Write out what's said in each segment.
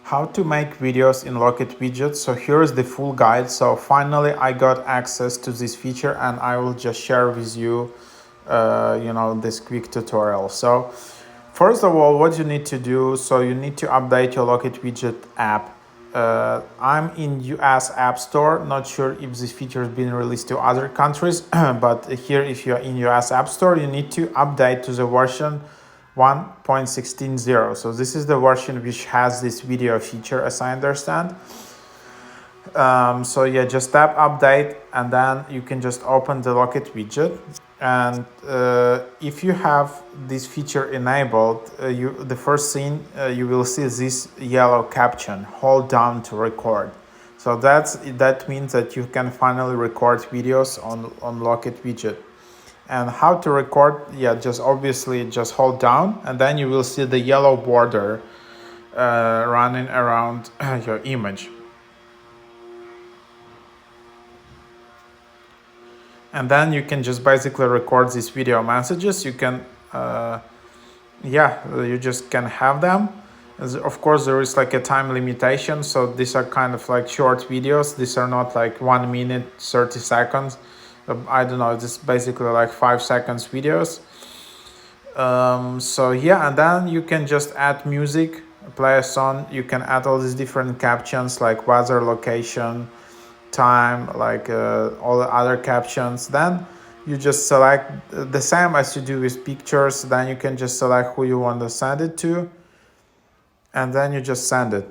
How to make videos in LOCKET widget. So here is the full guide. So finally I got access to this feature and I will just share with you this quick tutorial. So first of all, what you need to do, so you need to update your LOCKET widget app. I'm in US App Store, not sure if this feature has been released to other countries, but here if you're in US App Store, you need to update to the version 1.16.0. So this is the version which has this video feature, as I understand. So yeah, just tap update and then you can just open the LOCKET widget. And if you have this feature enabled, the first thing you will see this yellow caption, hold down to record. So that means that you can finally record videos on LOCKET widget. And how to record, yeah, just obviously just hold down and then you will see the yellow border running around your image. And then you can just basically record these video messages. You can, you just can have them. Of course, there is like a time limitation. So these are kind of like short videos. These are not like 1 minute, 30 seconds. I don't know, this is basically like 5 seconds videos. So yeah, and then you can just add music, play a song. You can add all these different captions like weather, location, time, like all the other captions. Then you just select the same as you do with pictures. Then you can just select who you want to send it to, and then you just send it.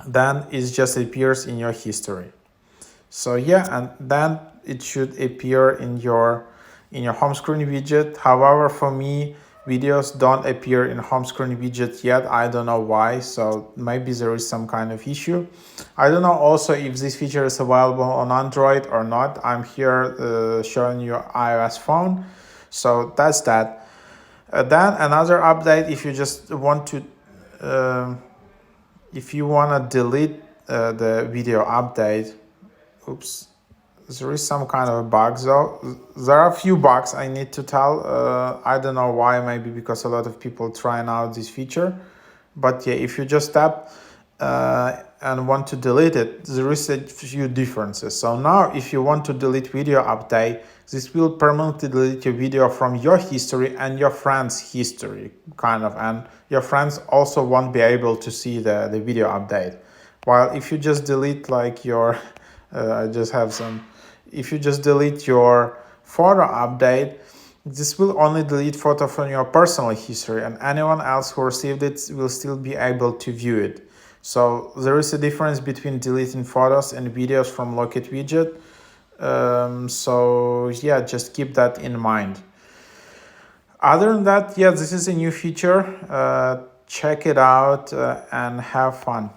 Then it just appears in your history. So yeah, and then it should appear in your home screen widget. However, for me, videos don't appear in home screen widget yet. I don't know why, so maybe there is some kind of issue. I don't know also if this feature is available on Android or not. I'm here showing you iOS phone, so that's that. Then another update, if you just want to if you want to delete the video update, oops, there is some kind of a bug though. There are a few bugs I need to tell. I don't know why, maybe because a lot of people trying out this feature. But yeah, if you just tap and want to delete it, there is a few differences. So now if you want to delete video update, this will permanently delete your video from your history and your friends' history, kind of. And your friends also won't be able to see the video update. While if you just delete like your, if you just delete your photo update, this will only delete photo from your personal history and anyone else who received it will still be able to view it. So there is a difference between deleting photos and videos from LOCKET widget. So yeah, just keep that in mind. Other than that, yeah, this is a new feature. Check it out and have fun.